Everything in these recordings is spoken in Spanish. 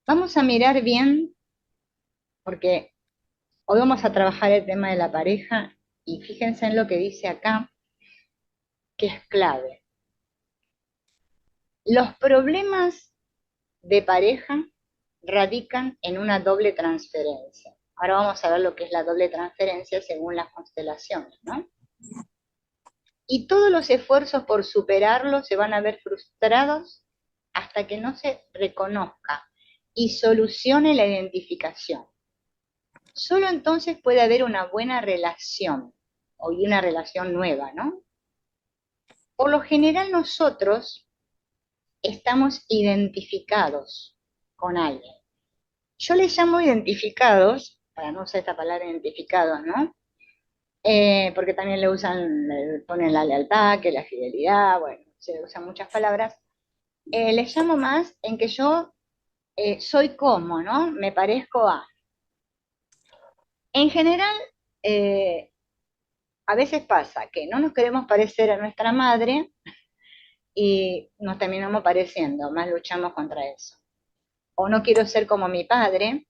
Vamos a mirar bien, porque hoy vamos a trabajar el tema de la pareja y fíjense en lo que dice acá, que es clave. Los problemas de pareja radican en una doble transferencia. Ahora vamos a ver lo que es la doble transferencia según las constelaciones, ¿no? Y todos los esfuerzos por superarlo se van a ver frustrados hasta que no se reconozca y solucione la identificación. Solo entonces puede haber una buena relación, o una relación nueva, ¿no? Por lo general nosotros estamos identificados con alguien. Yo les llamo identificados, para no usar esta palabra identificados, ¿no? Porque también le usan, le ponen la lealtad, que la fidelidad, bueno, se usan muchas palabras. Les llamo más en que yo soy como, ¿no? Me parezco a. En general, eh, a veces pasa que no nos queremos parecer a nuestra madre y nos terminamos pareciendo, más luchamos contra eso. O no quiero ser como mi padre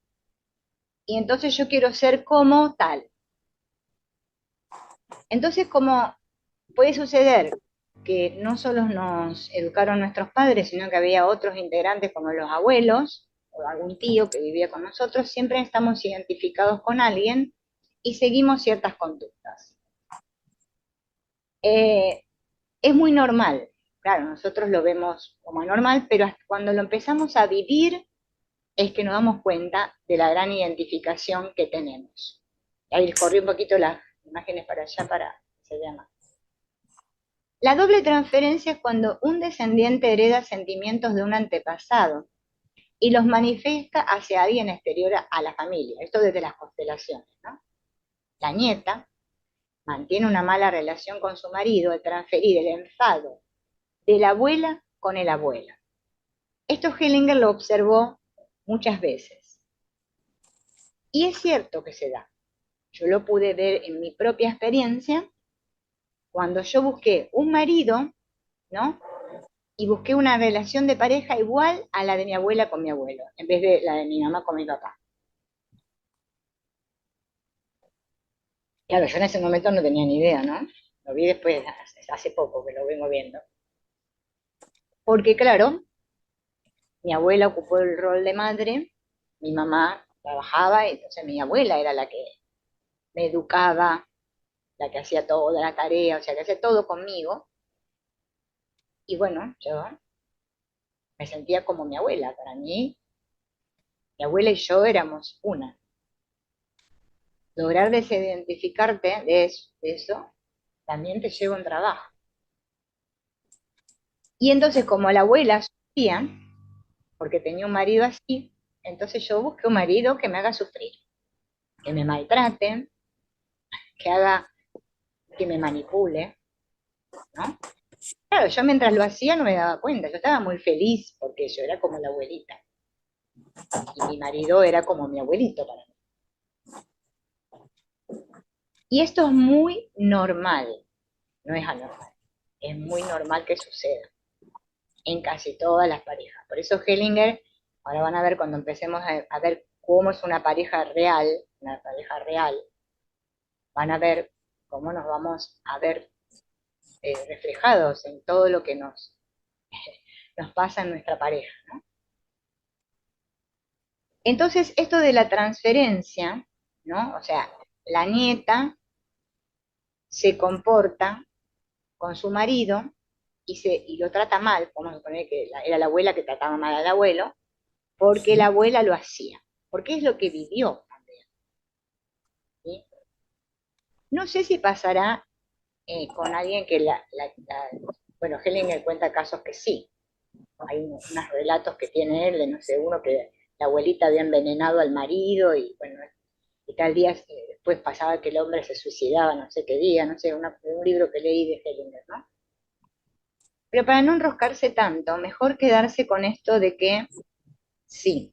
y entonces yo quiero ser como tal. Entonces, como puede suceder que no solo nos educaron nuestros padres, sino que había otros integrantes como los abuelos o algún tío que vivía con nosotros, siempre estamos identificados con alguien y seguimos ciertas conductas. Eh, es muy normal, claro, nosotros lo vemos como normal, pero hasta cuando lo empezamos a vivir es que nos damos cuenta de la gran identificación que tenemos. Ahí corrí un poquito las imágenes para allá para que se vea más. La doble transferencia es cuando un descendiente hereda sentimientos de un antepasado y los manifiesta hacia alguien exterior a la familia. Esto desde las constelaciones, ¿no? La nieta mantiene una mala relación con su marido al transferir el enfado de la abuela con el abuelo. Esto Hellinger lo observó muchas veces. Y es cierto que se da. Yo lo pude ver en mi propia experiencia cuando yo busqué un marido, ¿no? Y busqué una relación de pareja igual a la de mi abuela con mi abuelo, en vez de la de mi mamá con mi papá. Claro, yo en ese momento no tenía ni idea, ¿no? Lo vi después, hace poco que lo vengo viendo. Porque claro, mi abuela ocupó el rol de madre, mi mamá trabajaba, y entonces mi abuela era la que me educaba, la que hacía toda la tarea, o sea, que hacía todo conmigo. Y bueno, yo me sentía como mi abuela. Para mí, mi abuela y yo éramos una. Lograr desidentificarte de eso también te lleva un trabajo. Y entonces, como la abuela sufría, porque tenía un marido así, entonces yo busqué un marido que me haga sufrir, que me maltrate, que haga, que me manipule, ¿no? Claro, yo mientras lo hacía no me daba cuenta, yo estaba muy feliz porque yo era como la abuelita y mi marido era como mi abuelito para mí. Y esto es muy normal, no es anormal, es muy normal que suceda en casi todas las parejas. Por eso Hellinger, ahora van a ver cuando empecemos a ver cómo es una pareja real, van a ver cómo nos vamos a ver reflejados en todo lo que nos pasa en nuestra pareja, ¿no? Entonces, esto de la transferencia, ¿no? O sea, la nieta se comporta con su marido y lo trata mal, vamos a suponer que era la abuela que trataba mal al abuelo, porque la abuela lo hacía, porque es lo que vivió también. ¿Sí? No sé si pasará con alguien que bueno, Hellinger cuenta casos que sí, hay unos relatos que tiene él de, no sé, uno que la abuelita había envenenado al marido y bueno, y tal día después pasaba que el hombre se suicidaba, no sé qué día, no sé, un libro que leí de Hellinger, ¿no? Pero para no enroscarse tanto, mejor quedarse con esto de que sí,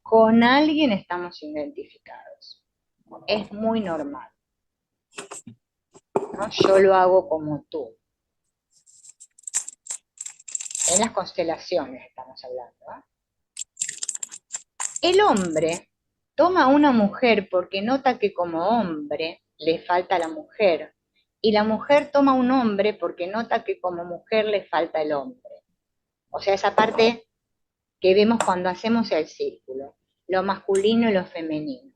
con alguien estamos identificados. Es muy normal, ¿no? Yo lo hago como tú. En las constelaciones estamos hablando, ¿no? El hombre toma a una mujer porque nota que como hombre le falta a la mujer, y la mujer toma a un hombre porque nota que como mujer le falta el hombre. O sea, esa parte que vemos cuando hacemos el círculo, lo masculino y lo femenino.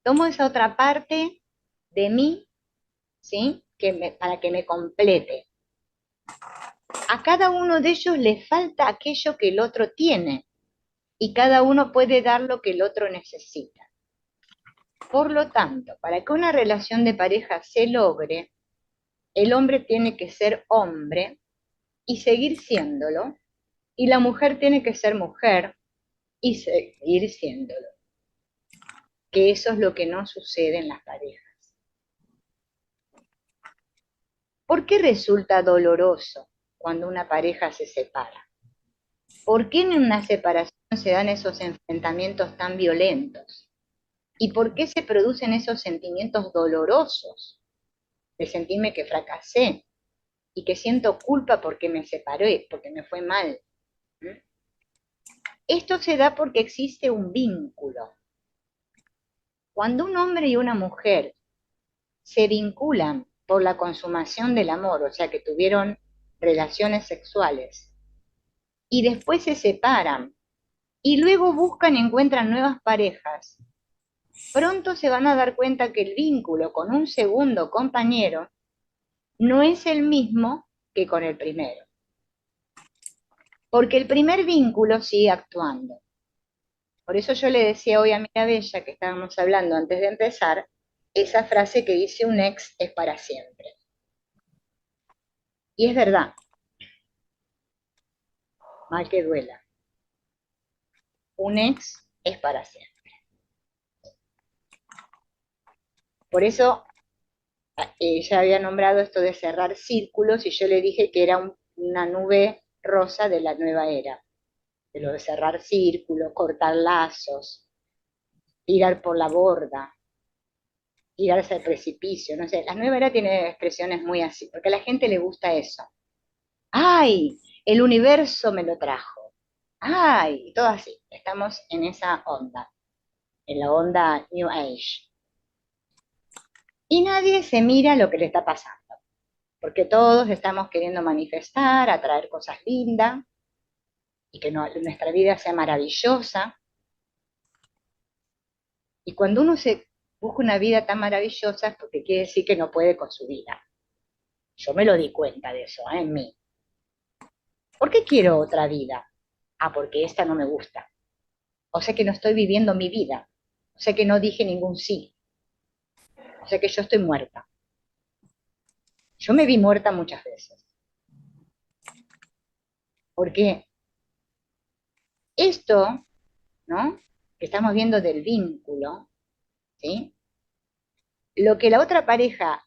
Tomo esa otra parte de mí, ¿sí? Para que me complete. A cada uno de ellos le falta aquello que el otro tiene y cada uno puede dar lo que el otro necesita. Por lo tanto, para que una relación de pareja se logre, el hombre tiene que ser hombre y seguir siéndolo, y la mujer tiene que ser mujer y seguir siéndolo. Que eso es lo que no sucede en las parejas. ¿Por qué resulta doloroso cuando una pareja se separa? ¿Por qué en una separación se dan esos enfrentamientos tan violentos? ¿Y por qué se producen esos sentimientos dolorosos de sentirme que fracasé y que siento culpa porque me separé, porque me fue mal? Esto se da porque existe un vínculo. Cuando un hombre y una mujer se vinculan por la consumación del amor, o sea que tuvieron relaciones sexuales, y después se separan, y luego buscan y encuentran nuevas parejas, pronto se van a dar cuenta que el vínculo con un segundo compañero no es el mismo que con el primero. Porque el primer vínculo sigue actuando. Por eso yo le decía hoy a Mirabella, que estábamos hablando antes de empezar, esa frase que dice un ex es para siempre. Y es verdad, mal que duela. Un ex es para siempre. Por eso ella había nombrado esto de cerrar círculos y yo le dije que era una nube rosa de la nueva era. De lo de cerrar círculos, cortar lazos, tirar por la borda, tirarse al precipicio, no sé. La nueva era tiene expresiones muy así, porque a la gente le gusta eso. ¡Ay! El universo me lo trajo. ¡Ay! Todo así. Estamos en esa onda, en la onda New Age. Y nadie se mira lo que le está pasando, porque todos estamos queriendo manifestar, atraer cosas lindas, y que nuestra vida sea maravillosa. Y cuando uno se busca una vida tan maravillosa es porque quiere decir que no puede con su vida. Yo me lo di cuenta de eso, en mí. ¿Por qué quiero otra vida? Ah, porque esta no me gusta. O sea que no estoy viviendo mi vida. O sea que no dije ningún sí. O sea que yo estoy muerta. Yo me vi muerta muchas veces. Porque esto, ¿no? Que estamos viendo del vínculo, ¿sí? Lo que la otra pareja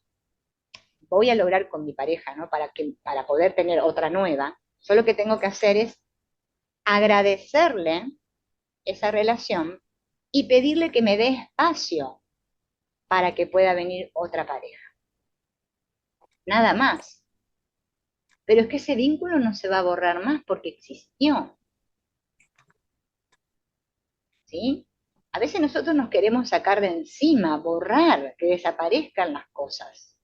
voy a lograr con mi pareja, ¿no? Para poder tener otra nueva, yo lo que tengo que hacer es agradecerle esa relación y pedirle que me dé espacio para que pueda venir otra pareja. Nada más. Pero es que ese vínculo no se va a borrar más porque existió, ¿sí? A veces nosotros nos queremos sacar de encima, borrar, que desaparezcan las cosas.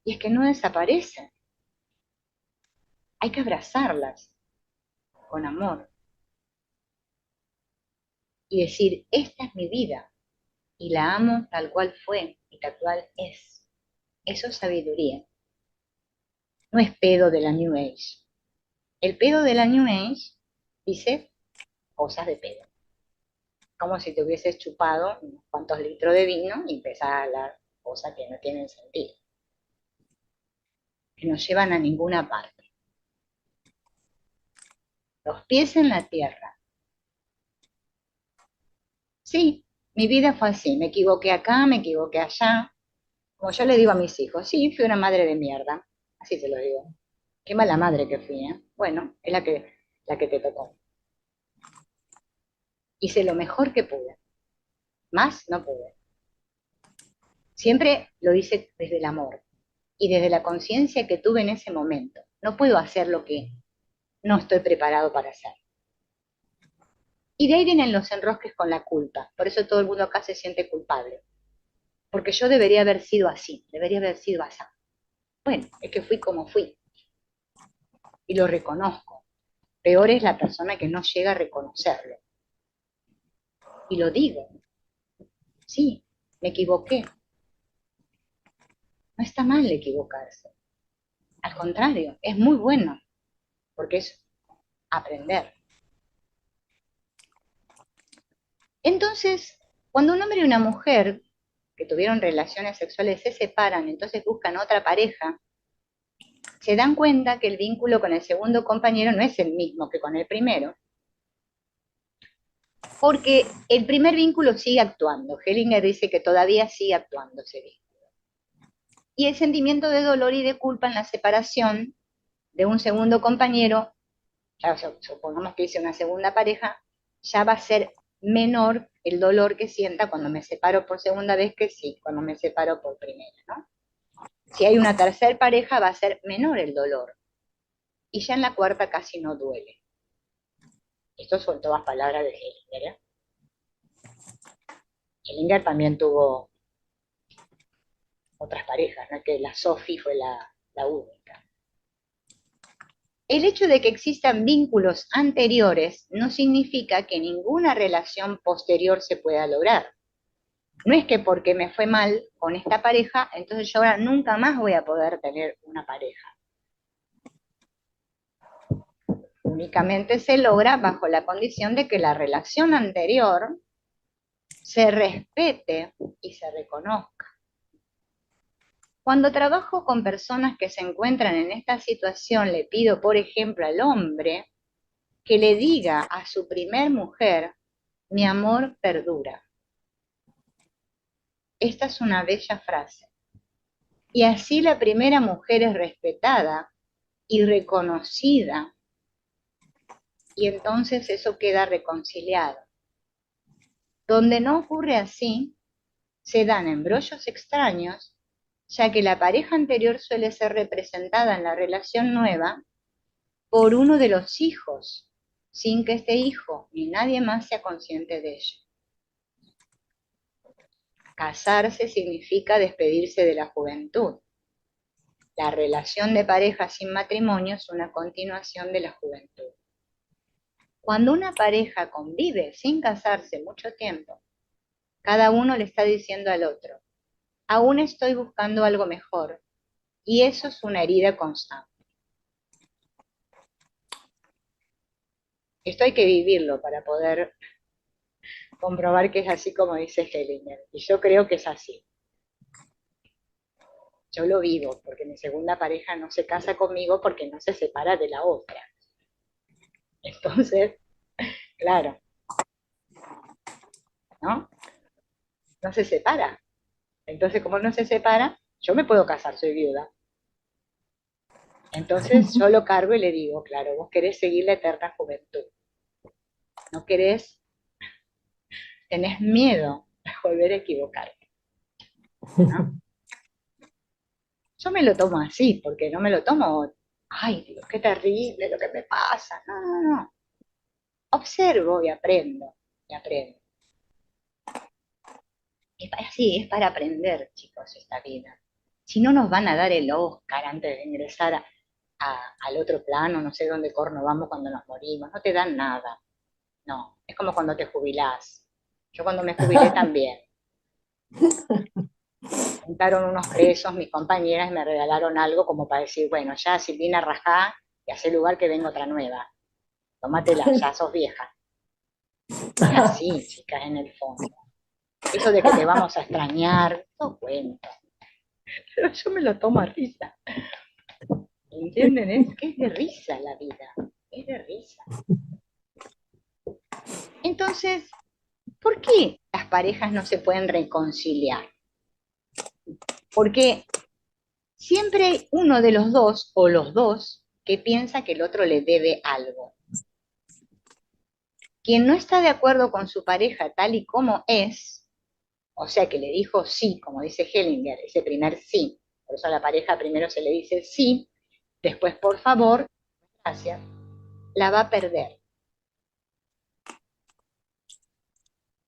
Y es que no desaparecen. Hay que abrazarlas con amor y decir, esta es mi vida y la amo tal cual fue y tal cual es. Eso es sabiduría. No es pedo de la New Age. El pedo de la New Age dice cosas de pedo. Como si te hubieses chupado unos cuantos litros de vino y empezás a hablar cosas que no tienen sentido, que no llevan a ninguna parte. Los pies en la tierra. Sí, mi vida fue así. Me equivoqué acá, me equivoqué allá. Como yo le digo a mis hijos, sí, fui una madre de mierda. Así se lo digo. Qué mala madre que fui, ¿eh? Bueno, es la que te tocó. Hice lo mejor que pude. Más no pude. Siempre lo hice desde el amor y desde la conciencia que tuve en ese momento. No puedo hacer lo que no estoy preparado para hacer. Y de ahí vienen los enrosques con la culpa. Por eso todo el mundo acá se siente culpable. Porque yo debería haber sido así, debería haber sido así. Bueno, es que fui como fui. Y lo reconozco. Peor es la persona que no llega a reconocerlo. Y lo digo. Sí, me equivoqué. No está mal equivocarse. Al contrario, es muy bueno. Porque es aprender. Entonces, cuando un hombre y una mujer que tuvieron relaciones sexuales se separan, entonces buscan otra pareja, se dan cuenta que el vínculo con el segundo compañero no es el mismo que con el primero, porque el primer vínculo sigue actuando. Hellinger dice que todavía sigue actuando ese vínculo. Y el sentimiento de dolor y de culpa en la separación de un segundo compañero, ya supongamos que hice una segunda pareja, ya va a ser menor el dolor que sienta cuando me separo por segunda vez que sí, cuando me separo por primera, ¿no? Si hay una tercera pareja va a ser menor el dolor. Y ya en la cuarta casi no duele. Esto son todas palabras de Hellinger, ¿eh? Hellinger también tuvo otras parejas, ¿no? Que la Sophie fue la única. El hecho de que existan vínculos anteriores no significa que ninguna relación posterior se pueda lograr. No es que porque me fue mal con esta pareja, entonces yo ahora nunca más voy a poder tener una pareja. Únicamente se logra bajo la condición de que la relación anterior se respete y se reconozca. Cuando trabajo con personas que se encuentran en esta situación, le pido, por ejemplo, al hombre que le diga a su primer mujer, mi amor perdura. Esta es una bella frase. Y así la primera mujer es respetada y reconocida, y entonces eso queda reconciliado. Donde no ocurre así, se dan embrollos extraños, ya que la pareja anterior suele ser representada en la relación nueva por uno de los hijos, sin que este hijo ni nadie más sea consciente de ello. Casarse significa despedirse de la juventud. La relación de pareja sin matrimonio es una continuación de la juventud. Cuando una pareja convive sin casarse mucho tiempo, cada uno le está diciendo al otro, aún estoy buscando algo mejor, y eso es una herida constante. Esto hay que vivirlo para poder comprobar que es así como dice Hellinger, y yo creo que es así. Yo lo vivo, porque mi segunda pareja no se casa conmigo porque no se separa de la otra. Entonces, claro, ¿no? No se separa. Entonces, como no se separa, yo me puedo casar, soy viuda. Entonces yo lo cargo y le digo, claro, vos querés seguir la eterna juventud. No querés, tenés miedo de volver a equivocarte, ¿no? Yo me lo tomo así, porque no me lo tomo, ay Dios, qué terrible lo que me pasa. No, no, no. Observo y aprendo, y aprendo. Es así, es para aprender, chicos, esta vida. Si no nos van a dar el Oscar antes de ingresar al otro plano, no sé dónde corno vamos cuando nos morimos, no te dan nada. No, es como cuando te jubilás. Yo cuando me jubilé también. Juntaron unos pesos mis compañeras y me regalaron algo como para decir, bueno, ya Silvina rajá y hace lugar que venga otra nueva. Tómatela, ya sos vieja. Es así, chicas, en el fondo. Eso de que te vamos a extrañar, no cuento. Pero yo me lo tomo a risa. ¿Entienden? Es que es de risa la vida. Es de risa. Entonces, ¿por qué las parejas no se pueden reconciliar? Porque siempre hay uno de los dos o los dos que piensa que el otro le debe algo. Quien no está de acuerdo con su pareja tal y como es, o sea que le dijo sí, como dice Hellinger, ese primer sí, por eso a la pareja primero se le dice sí, después por favor, gracias, la va a perder.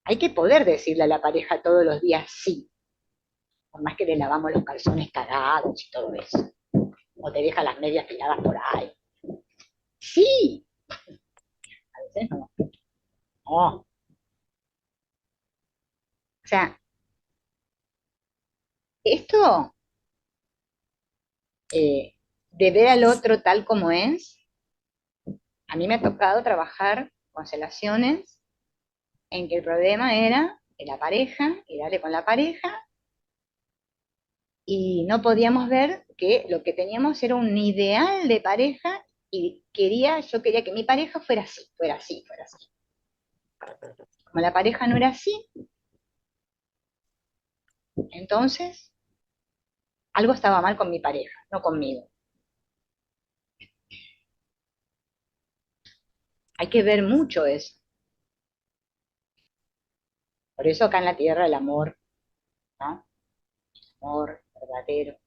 Hay que poder decirle a la pareja todos los días sí, por más que le lavamos los calzones cagados y todo eso. O te deja las medias tiradas por ahí. Sí, a veces no. No. O sea, esto de ver al otro tal como es, a mí me ha tocado trabajar constelaciones en que el problema era de la pareja, y darle con la pareja, y no podíamos ver que lo que teníamos era un ideal de pareja y yo quería que mi pareja fuera así, fuera así, fuera así. Como la pareja no era así, entonces algo estaba mal con mi pareja, no conmigo. Hay que ver mucho eso. Por eso acá en la tierra el amor, ¿no? Amor verdadero.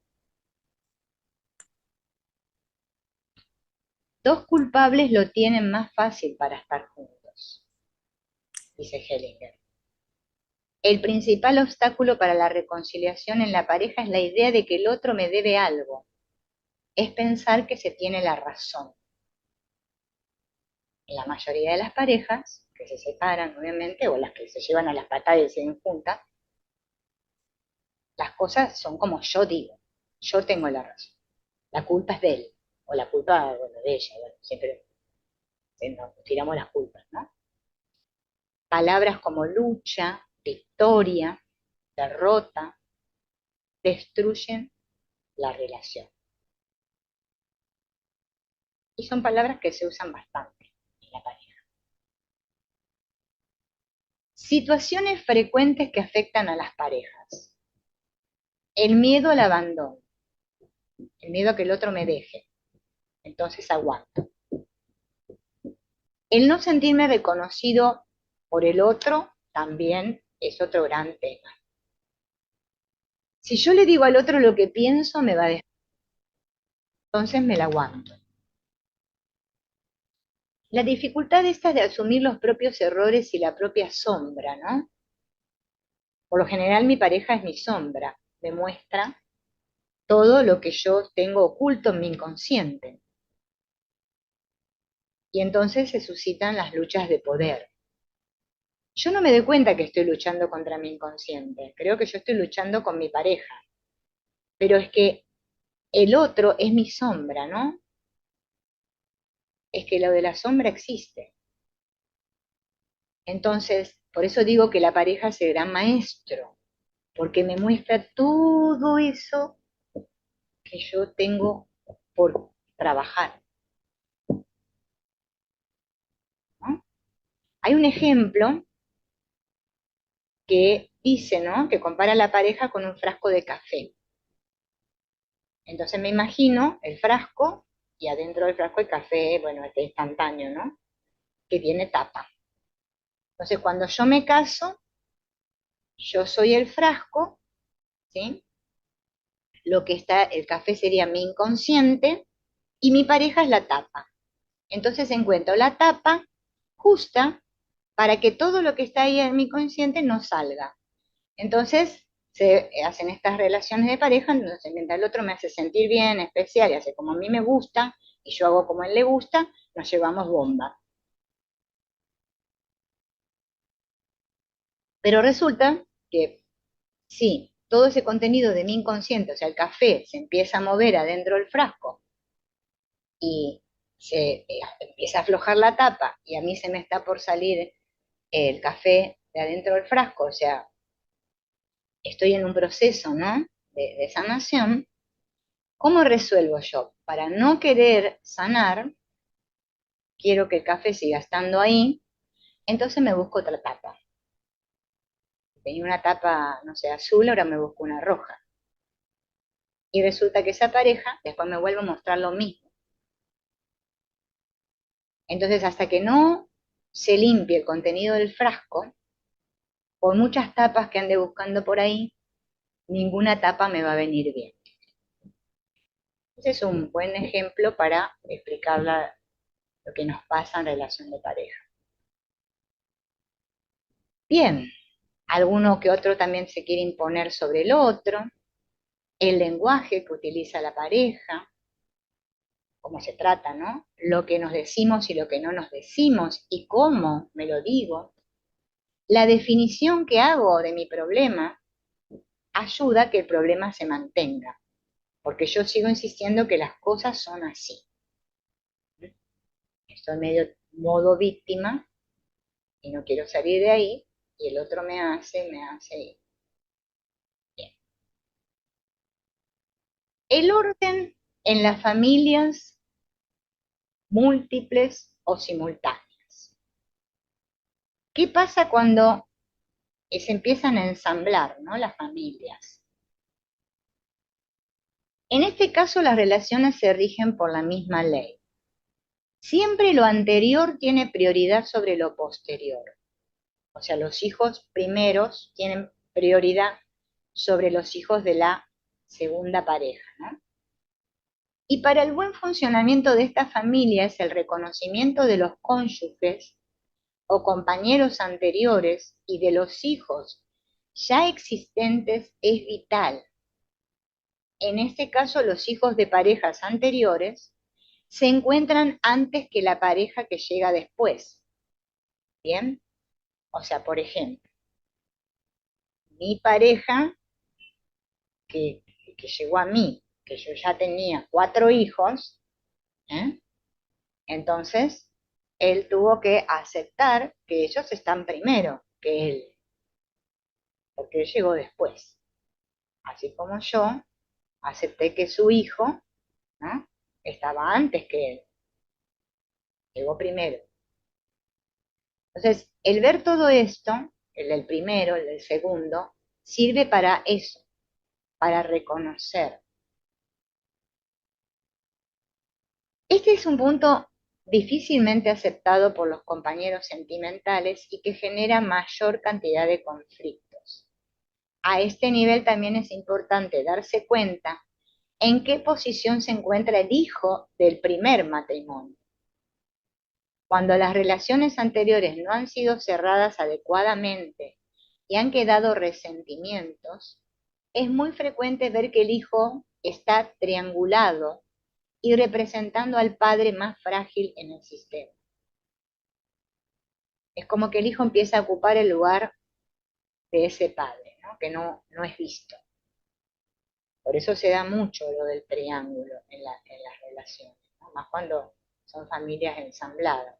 Dos culpables lo tienen más fácil para estar juntos, dice Hellinger. El principal obstáculo para la reconciliación en la pareja es la idea de que el otro me debe algo. Es pensar que se tiene la razón. En la mayoría de las parejas que se separan, obviamente, o las que se llevan a las patadas y se den juntas, las cosas son como yo digo. Yo tengo la razón. La culpa es de él. O la culpa, bueno, de ella. Bueno, siempre nos tiramos las culpas, ¿no? Palabras como lucha, victoria, derrota, destruyen la relación. Y son palabras que se usan bastante en la pareja. Situaciones frecuentes que afectan a las parejas. El miedo al abandono, el miedo a que el otro me deje, entonces aguanto. El no sentirme reconocido por el otro también es otro gran tema. Si yo le digo al otro lo que pienso, me va a dejar, entonces me la aguanto. La dificultad esta de asumir los propios errores y la propia sombra, ¿no? Por lo general mi pareja es mi sombra, demuestra todo lo que yo tengo oculto en mi inconsciente. Y entonces se suscitan las luchas de poder. Yo no me doy cuenta que estoy luchando contra mi inconsciente, creo que yo estoy luchando con mi pareja, pero es que el otro es mi sombra, ¿no? Es que lo de la sombra existe. Entonces, por eso digo que la pareja es el gran maestro, porque me muestra todo eso que yo tengo por trabajar, ¿no? Hay un ejemplo que dice, ¿no? Que compara la pareja con un frasco de café. Entonces me imagino el frasco y adentro del frasco el café, bueno, este instantáneo, ¿no? Que tiene tapa. Entonces cuando yo me caso, yo soy el frasco, ¿sí? Lo que está, el café sería mi inconsciente y mi pareja es la tapa. Entonces encuentro la tapa justa para que todo lo que está ahí en mi consciente no salga. Entonces se hacen estas relaciones de pareja, entonces mientras el otro me hace sentir bien, especial, y hace como a mí me gusta, y yo hago como a él le gusta, nos llevamos bomba. Pero resulta que sí, todo ese contenido de mi inconsciente, o sea, el café se empieza a mover adentro del frasco y se empieza a aflojar la tapa y a mí se me está por salir el café de adentro del frasco, o sea, estoy en un proceso, ¿no? De sanación. ¿Cómo resuelvo yo? Para no querer sanar, quiero que el café siga estando ahí, entonces me busco otra tapa. Tenía una tapa, no sé, azul, ahora me busco una roja. Y resulta que esa pareja después me vuelve a mostrar lo mismo. Entonces, hasta que no se limpie el contenido del frasco, por muchas tapas que ande buscando por ahí, ninguna tapa me va a venir bien. Ese es un buen ejemplo para explicar lo que nos pasa en relación de pareja. Bien, alguno que otro también se quiere imponer sobre el otro, el lenguaje que utiliza la pareja, cómo se trata, ¿no? Lo que nos decimos y lo que no nos decimos y cómo me lo digo. La definición que hago de mi problema ayuda a que el problema se mantenga, porque yo sigo insistiendo que las cosas son así. Estoy medio modo víctima y no quiero salir de ahí, y el otro me hace. Bien. El orden en las familias múltiples o simultáneas. ¿Qué pasa cuando se empiezan a ensamblar, ¿no?, las familias? En este caso, las relaciones se rigen por la misma ley. Siempre lo anterior tiene prioridad sobre lo posterior. O sea, los hijos primeros tienen prioridad sobre los hijos de la segunda pareja, ¿no? Y para el buen funcionamiento de esta familia es el reconocimiento de los cónyuges o compañeros anteriores y de los hijos ya existentes es vital. En este caso, los hijos de parejas anteriores se encuentran antes que la pareja que llega después. ¿Bien? O sea, por ejemplo, mi pareja que, que llegó a mí, que yo ya tenía 4 hijos, ¿eh? Entonces él tuvo que aceptar que ellos están primero que él, porque él llegó después. Así como yo acepté que su hijo, ¿no?, estaba antes que él, llegó primero. Entonces, el ver todo esto, el del primero, el del segundo, sirve para eso, para reconocer. Este es un punto difícilmente aceptado por los compañeros sentimentales y que genera mayor cantidad de conflictos. A este nivel también es importante darse cuenta en qué posición se encuentra el hijo del primer matrimonio. Cuando las relaciones anteriores no han sido cerradas adecuadamente y han quedado resentimientos, es muy frecuente ver que el hijo está triangulado y representando al padre más frágil en el sistema. Es como que el hijo empieza a ocupar el lugar de ese padre, ¿no?, que no es visto. Por eso se da mucho lo del triángulo en las relaciones, ¿no?, más cuando son familias ensambladas.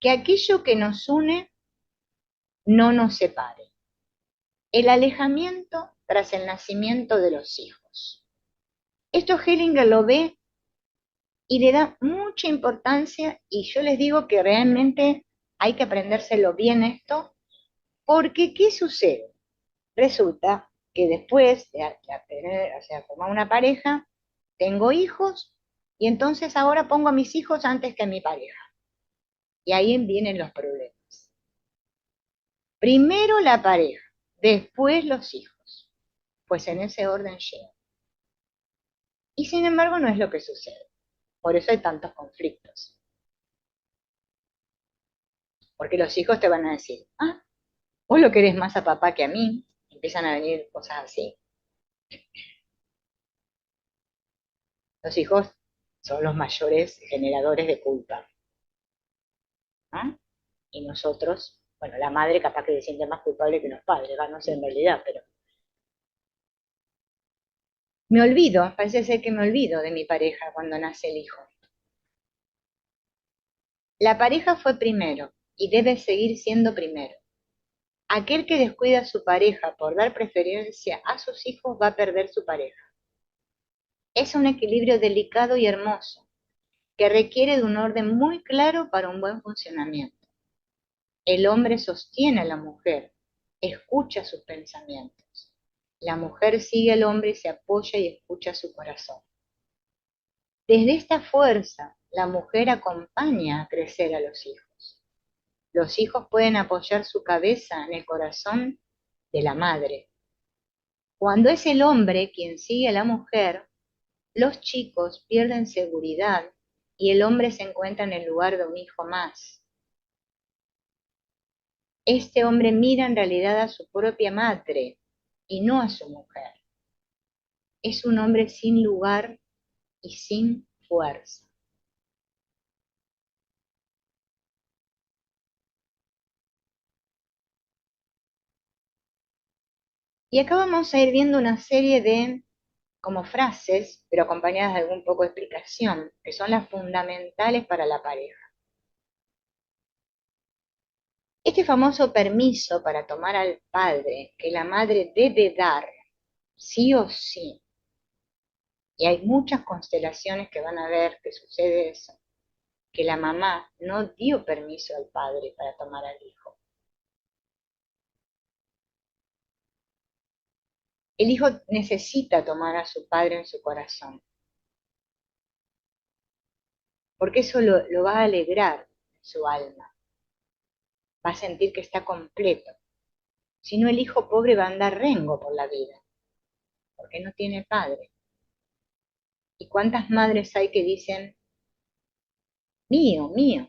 Que aquello que nos une no nos separe. El alejamiento tras el nacimiento de los hijos. Esto Hellinger lo ve y le da mucha importancia, y yo les digo que realmente hay que aprendérselo bien esto, porque ¿qué sucede? Resulta que después de tener, o sea, formar una pareja, tengo hijos, y entonces ahora pongo a mis hijos antes que a mi pareja. Y ahí vienen los problemas. Primero la pareja, después los hijos, pues en ese orden llega. Y sin embargo no es lo que sucede. Por eso hay tantos conflictos. Porque los hijos te van a decir, ah, vos lo querés más a papá que a mí. Empiezan a venir cosas así. Los hijos son los mayores generadores de culpa, ¿no? Y nosotros, bueno, la madre capaz que se siente más culpable que los padres, no sé en realidad, pero me olvido, parece ser que me olvido de mi pareja cuando nace el hijo. La pareja fue primero y debe seguir siendo primero. Aquel que descuida a su pareja por dar preferencia a sus hijos va a perder su pareja. Es un equilibrio delicado y hermoso que requiere de un orden muy claro para un buen funcionamiento. El hombre sostiene a la mujer, escucha sus pensamientos. La mujer sigue al hombre y se apoya y escucha su corazón. Desde esta fuerza, la mujer acompaña a crecer a los hijos. Los hijos pueden apoyar su cabeza en el corazón de la madre. Cuando es el hombre quien sigue a la mujer, los chicos pierden seguridad y el hombre se encuentra en el lugar de un hijo más. Este hombre mira en realidad a su propia madre y no a su mujer. Es un hombre sin lugar y sin fuerza. Y acá vamos a ir viendo una serie de como frases, pero acompañadas de algún poco de explicación, que son las fundamentales para la pareja. Este famoso permiso para tomar al padre que la madre debe dar, sí o sí, y hay muchas constelaciones que van a ver que sucede eso, que la mamá no dio permiso al padre para tomar al hijo. El hijo necesita tomar a su padre en su corazón, porque eso lo va a alegrar en su alma, va a sentir que está completo. Si no, el hijo pobre va a andar rengo por la vida, porque no tiene padre. ¿Y cuántas madres hay que dicen, mío, mío?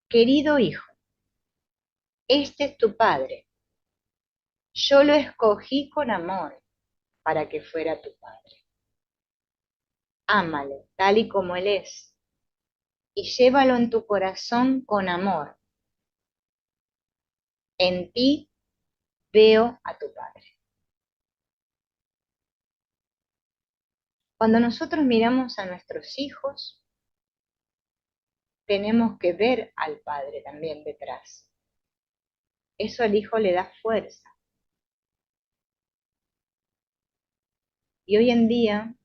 Querido hijo, este es tu padre. Yo lo escogí con amor para que fuera tu padre. Ámalo tal y como él es y llévalo en tu corazón con amor. En ti veo a tu padre. Cuando nosotros miramos a nuestros hijos, tenemos que ver al padre también detrás. Eso al hijo le da fuerza. Y hoy en día,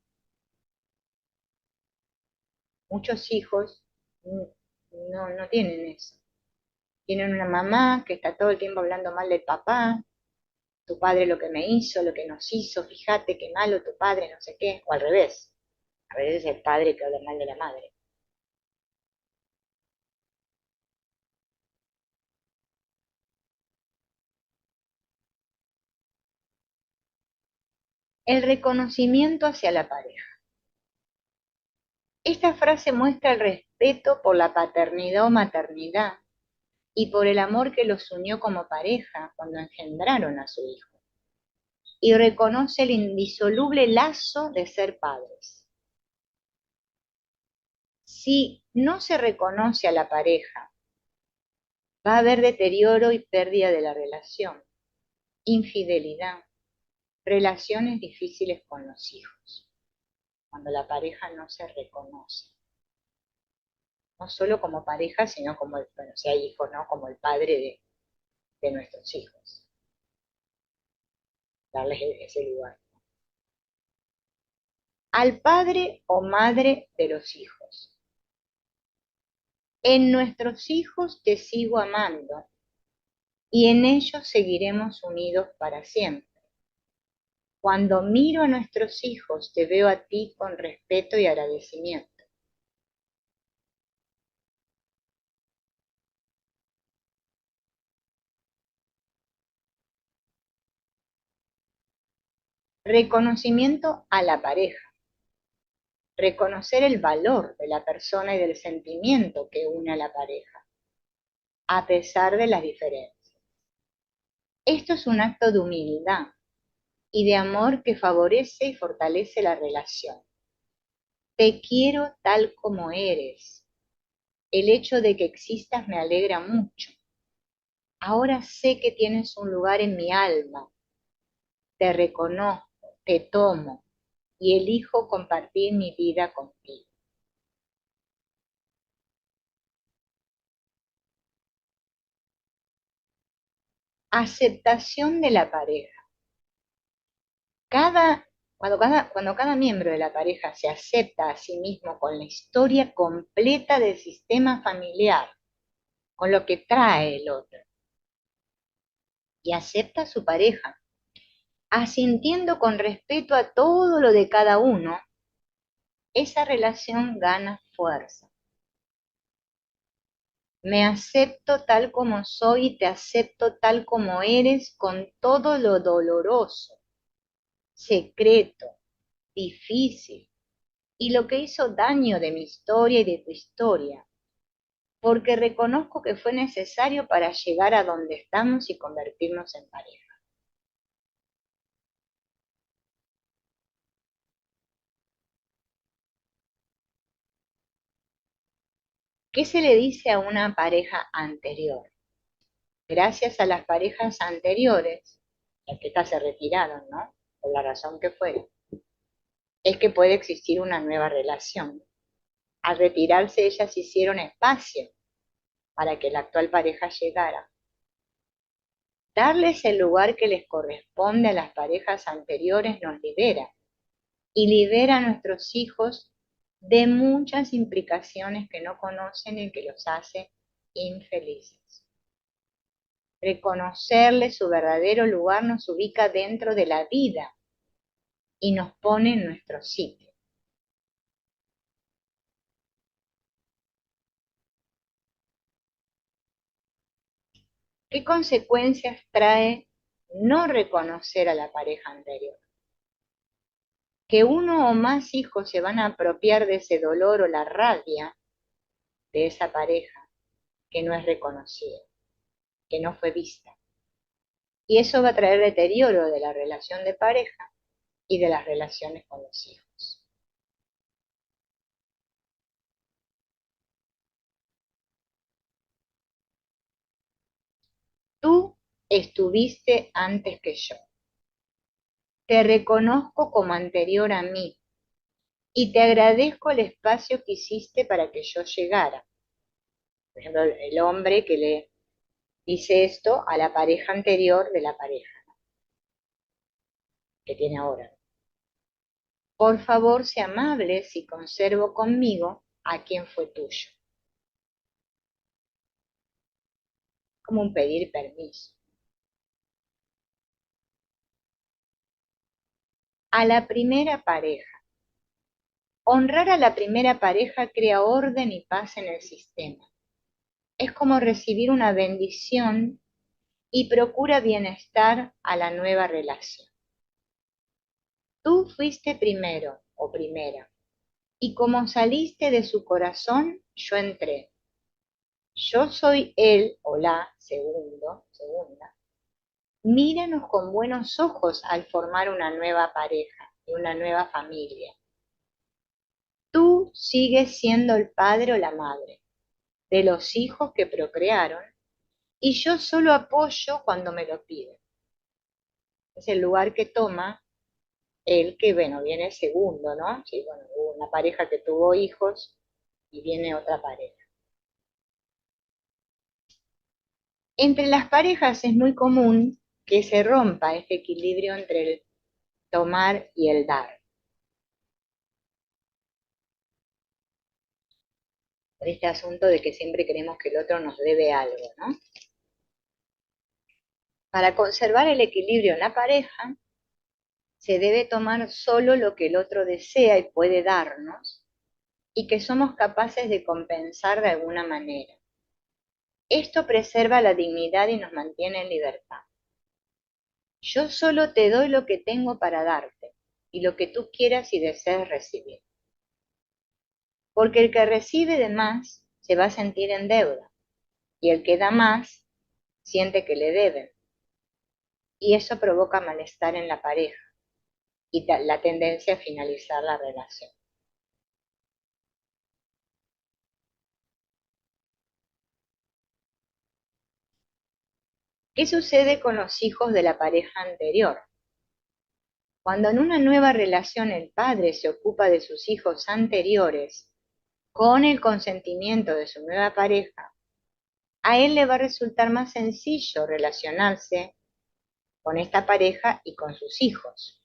muchos hijos no tienen eso. Tienen una mamá que está todo el tiempo hablando mal del papá, tu padre lo que me hizo, lo que nos hizo, fíjate qué malo tu padre, no sé qué, o al revés. A veces es el padre que habla mal de la madre. El reconocimiento hacia la pareja. Esta frase muestra el respeto por la paternidad o maternidad y por el amor que los unió como pareja cuando engendraron a su hijo. Y reconoce el indisoluble lazo de ser padres. Si no se reconoce a la pareja, va a haber deterioro y pérdida de la relación, infidelidad, relaciones difíciles con los hijos, cuando la pareja no se reconoce. No solo como pareja, sino como, bueno, si hay hijos, ¿no? Como el padre de nuestros hijos. Darles ese lugar. Al padre o madre de los hijos. En nuestros hijos te sigo amando y en ellos seguiremos unidos para siempre. Cuando miro a nuestros hijos, te veo a ti con respeto y agradecimiento. Reconocimiento a la pareja. Reconocer el valor de la persona y del sentimiento que une a la pareja, a pesar de las diferencias. Esto es un acto de humildad y de amor que favorece y fortalece la relación. Te quiero tal como eres. El hecho de que existas me alegra mucho. Ahora sé que tienes un lugar en mi alma. Te reconozco, te tomo y elijo compartir mi vida contigo. Aceptación de la pareja. Cuando cada miembro de la pareja se acepta a sí mismo con la historia completa del sistema familiar, con lo que trae el otro, y acepta a su pareja, asintiendo con respeto a todo lo de cada uno, esa relación gana fuerza. Me acepto tal como soy y te acepto tal como eres con todo lo doloroso, secreto, difícil, y lo que hizo daño de mi historia y de tu historia, porque reconozco que fue necesario para llegar a donde estamos y convertirnos en pareja. ¿Qué se le dice a una pareja anterior? Gracias a las parejas anteriores, las que estas se retiraron, ¿no? Por la razón que fuera, es que puede existir una nueva relación. Al retirarse ellas hicieron espacio para que la actual pareja llegara. Darles el lugar que les corresponde a las parejas anteriores nos libera y libera a nuestros hijos de muchas implicaciones que no conocen y que los hace infelices. Reconocerle su verdadero lugar nos ubica dentro de la vida y nos pone en nuestro sitio. ¿Qué consecuencias trae no reconocer a la pareja anterior? Que uno o más hijos se van a apropiar de ese dolor o la rabia de esa pareja que no es reconocida, que no fue vista. Y eso va a traer deterioro de la relación de pareja y de las relaciones con los hijos. Tú estuviste antes que yo. Te reconozco como anterior a mí y te agradezco el espacio que hiciste para que yo llegara. Por ejemplo, el hombre que le dice esto a la pareja anterior de la pareja que tiene ahora. Por favor, sea amable si conservo conmigo a quien fue tuyo. Como un pedir permiso. A la primera pareja. Honrar a la primera pareja crea orden y paz en el sistema. Es como recibir una bendición y procura bienestar a la nueva relación. Tú fuiste primero o primera, y como saliste de su corazón, yo entré. Yo soy él o la segundo, segunda. Míranos con buenos ojos al formar una nueva pareja y una nueva familia. Tú sigues siendo el padre o la madre de los hijos que procrearon y yo solo apoyo cuando me lo piden. Es el lugar que toma el que, bueno, viene segundo, ¿no? Sí, bueno, hubo una pareja que tuvo hijos y viene otra pareja. Entre las parejas es muy común que se rompa este equilibrio entre el tomar y el dar. Por este asunto de que siempre creemos que el otro nos debe algo, ¿no? Para conservar el equilibrio en la pareja, se debe tomar solo lo que el otro desea y puede darnos, y que somos capaces de compensar de alguna manera. Esto preserva la dignidad y nos mantiene en libertad. Yo solo te doy lo que tengo para darte y lo que tú quieras y desees recibir. Porque el que recibe de más se va a sentir en deuda y el que da más siente que le deben. Y eso provoca malestar en la pareja y la tendencia a finalizar la relación. ¿Qué sucede con los hijos de la pareja anterior? Cuando en una nueva relación el padre se ocupa de sus hijos anteriores con el consentimiento de su nueva pareja, a él le va a resultar más sencillo relacionarse con esta pareja y con sus hijos.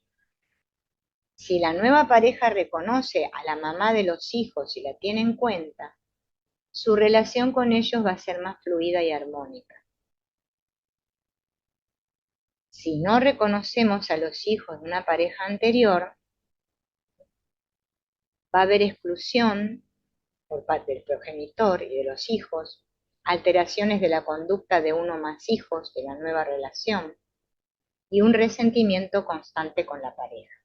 Si la nueva pareja reconoce a la mamá de los hijos y la tiene en cuenta, su relación con ellos va a ser más fluida y armónica. Si no reconocemos a los hijos de una pareja anterior, va a haber exclusión por parte del progenitor y de los hijos, alteraciones de la conducta de uno o más hijos de la nueva relación y un resentimiento constante con la pareja.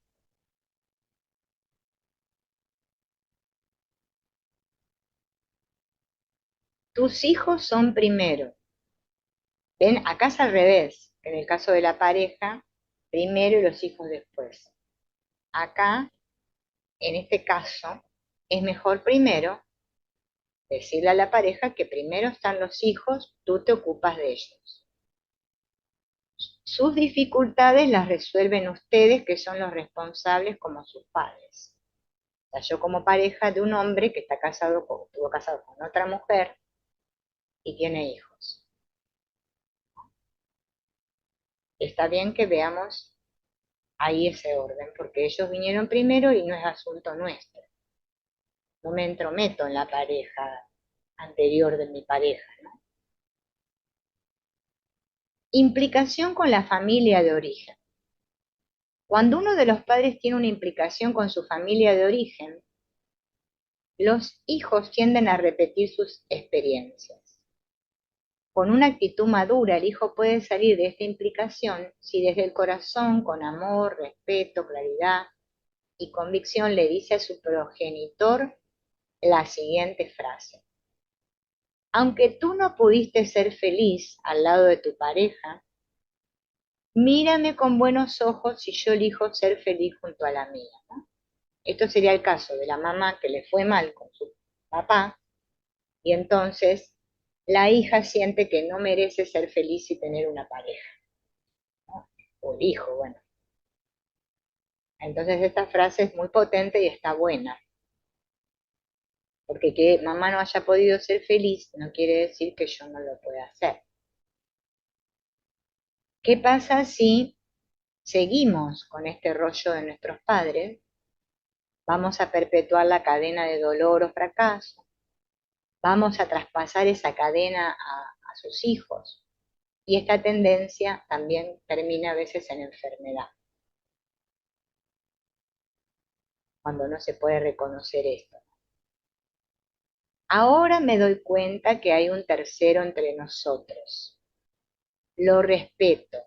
tus hijos son primero. ¿Ven? Acá es al revés. En el caso de la pareja, primero y los hijos después. Acá, en este caso, es mejor primero decirle a la pareja que primero están los hijos, tú te ocupas de ellos. Sus dificultades las resuelven ustedes, que son los responsables como sus padres. O sea, yo como pareja de un hombre que está casado estuvo casado con otra mujer y tiene hijos. Está bien que veamos ahí ese orden, porque ellos vinieron primero y no es asunto nuestro. No me entrometo en la pareja anterior de mi pareja, ¿no? Implicación con la familia de origen. Cuando uno de los padres tiene una implicación con su familia de origen, los hijos tienden a repetir sus experiencias. Con una actitud madura, el hijo puede salir de esta implicación si desde el corazón, con amor, respeto, claridad y convicción, le dice a su progenitor la siguiente frase: aunque tú no pudiste ser feliz al lado de tu pareja, mírame con buenos ojos si yo elijo ser feliz junto a la mía, ¿no? Esto sería el caso de la mamá que le fue mal con su papá y entonces la hija siente que no merece ser feliz y tener una pareja, ¿no? O el hijo, bueno. Entonces esta frase es muy potente y está buena, porque que mamá no haya podido ser feliz no quiere decir que yo no lo pueda hacer. ¿Qué pasa si seguimos con este rollo de nuestros padres? Vamos a perpetuar la cadena de dolor o fracaso, vamos a traspasar esa cadena a sus hijos, y esta tendencia también termina a veces en enfermedad, cuando no se puede reconocer esto. Ahora me doy cuenta que hay un tercero entre nosotros. Lo respeto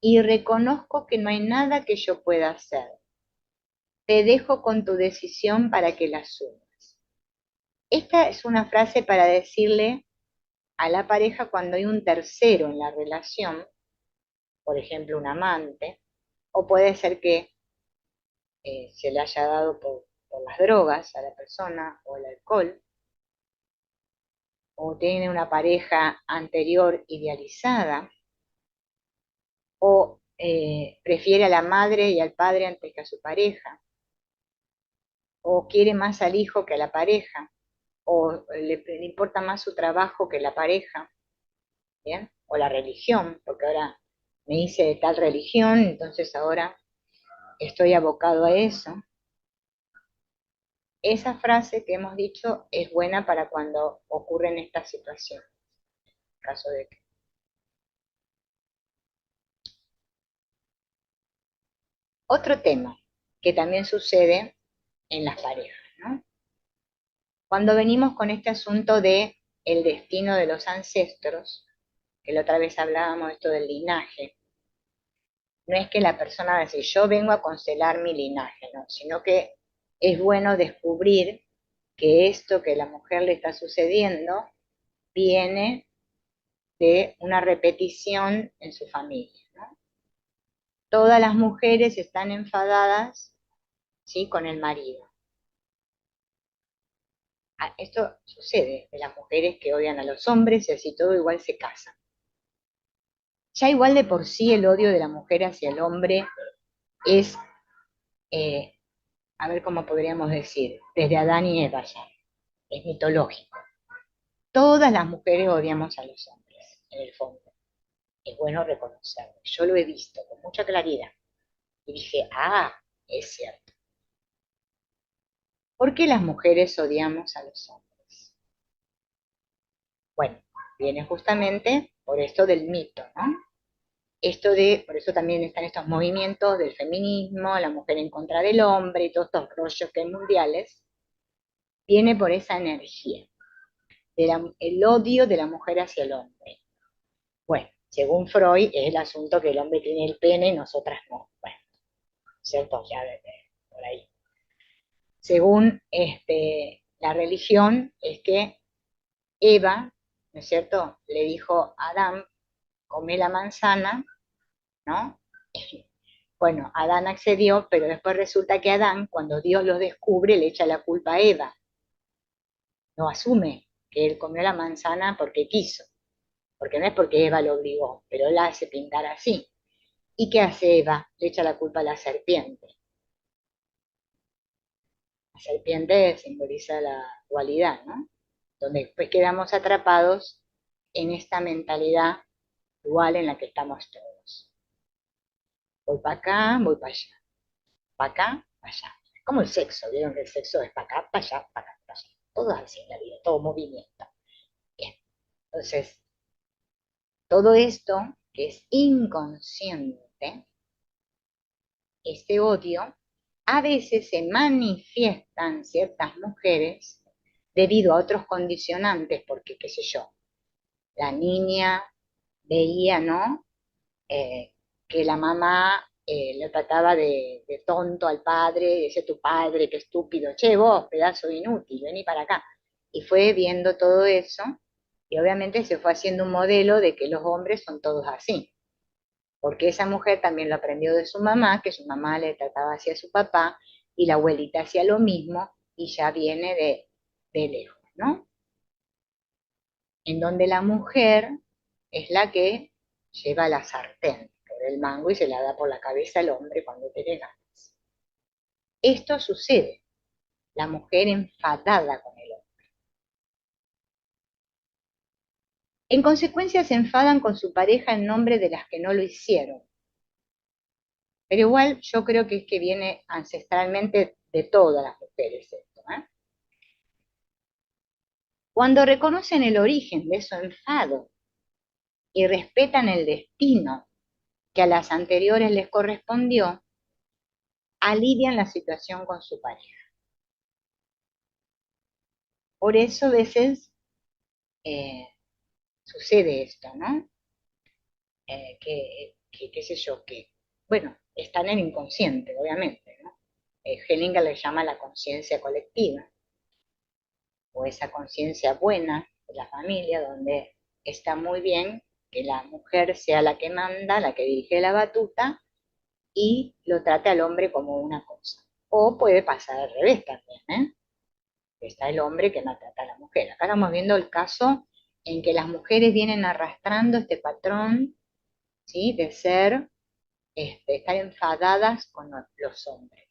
y reconozco que no hay nada que yo pueda hacer. Te dejo con tu decisión para que la asumas. Esta es una frase para decirle a la pareja cuando hay un tercero en la relación, por ejemplo un amante, o puede ser que se le haya dado por las drogas a la persona o el alcohol, o tiene una pareja anterior idealizada, o prefiere a la madre y al padre antes que a su pareja, o quiere más al hijo que a la pareja, o le importa más su trabajo que la pareja, ¿bien? O la religión, porque ahora me hice de tal religión, entonces ahora estoy abocado a eso. Esa frase que hemos dicho es buena para cuando ocurren estas situaciones, en caso de que. Otro tema que también sucede en las parejas, ¿no? Cuando venimos con este asunto de el destino de los ancestros, que la otra vez hablábamos de esto del linaje, no es que la persona va a decir, yo vengo a constelar mi linaje, no, sino que es bueno descubrir que esto que a la mujer le está sucediendo viene de una repetición en su familia, ¿no? Todas las mujeres están enfadadas, ¿sí?, con el marido. Esto sucede de las mujeres que odian a los hombres y así todo igual se casan. Ya igual de por sí el odio de la mujer hacia el hombre es, eh, a ver cómo podríamos decir, desde Adán y Eva ya, es mitológico. Todas las mujeres odiamos a los hombres, en el fondo. Es bueno reconocerlo. Yo lo he visto con mucha claridad. Y dije, es cierto. ¿Por qué las mujeres odiamos a los hombres? Bueno, viene justamente por esto del mito, ¿no? Por eso también están estos movimientos del feminismo, la mujer en contra del hombre y todos estos rollos que hay mundiales, viene por esa energía, el odio de la mujer hacia el hombre. Bueno, según Freud, es el asunto que el hombre tiene el pene y nosotras no. Bueno, ¿cierto? Ya por ahí. Según la religión, es que Eva ¿no es cierto? Le dijo a Adán, come la manzana, ¿no? Bueno, Adán accedió, pero después resulta que Adán, cuando Dios lo descubre, le echa la culpa a Eva. No asume que él comió la manzana porque quiso, porque no es porque Eva lo obligó, pero él la hace pintar así. ¿Y qué hace Eva? Le echa la culpa a la serpiente. La serpiente simboliza la dualidad, ¿no? Donde después quedamos atrapados en esta mentalidad dual en la que estamos todos. Voy para acá, voy para allá, para acá, para allá. Como el sexo, vieron que el sexo es para acá, para allá, para acá, para allá. Todo así en la vida, todo movimiento. Bien, entonces, todo esto que es inconsciente, este odio, a veces se manifiesta en ciertas mujeres debido a otros condicionantes, porque, qué sé yo, la niña veía, ¿no? Eh, que la mamá le trataba de tonto al padre, ese tu padre, qué estúpido, che, vos, pedazo de inútil, vení para acá. Y fue viendo todo eso, y obviamente se fue haciendo un modelo de que los hombres son todos así, porque esa mujer también lo aprendió de su mamá, que su mamá le trataba así a su papá, y la abuelita hacía lo mismo, y ya viene de lejos, ¿no? En donde la mujer es la que lleva la sartén por el mango y se la da por la cabeza al hombre cuando tiene ganas. Esto sucede, la mujer enfadada con el hombre. En consecuencia se enfadan con su pareja en nombre de las que no lo hicieron. Pero igual yo creo que es que viene ancestralmente de todas las mujeres esto, ¿eh? Cuando reconocen el origen de su enfado y respetan el destino que a las anteriores les correspondió, alivian la situación con su pareja. Por eso a veces eh, sucede esto, ¿no? Qué sé yo, que, bueno, está en el inconsciente, obviamente, ¿no? Hellinger le llama la conciencia colectiva, o esa conciencia buena de la familia, donde está muy bien que la mujer sea la que manda, la que dirige la batuta, y lo trate al hombre como una cosa. O puede pasar al revés también, ¿eh? Está el hombre que maltrata a la mujer. Acá estamos viendo el caso en que las mujeres vienen arrastrando este patrón, ¿sí? De ser, estar enfadadas con los hombres.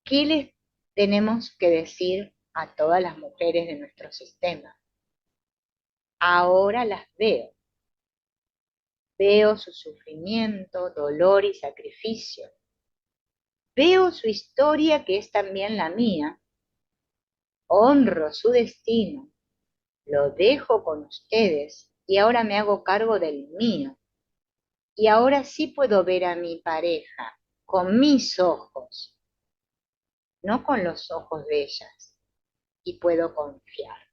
¿Qué les tenemos que decir a todas las mujeres de nuestro sistema? Ahora las veo. Veo su sufrimiento, dolor y sacrificio. Veo su historia que es también la mía. Honro su destino. Lo dejo con ustedes y ahora me hago cargo del mío. Y ahora sí puedo ver a mi pareja con mis ojos, no con los ojos de ellas, y puedo confiar.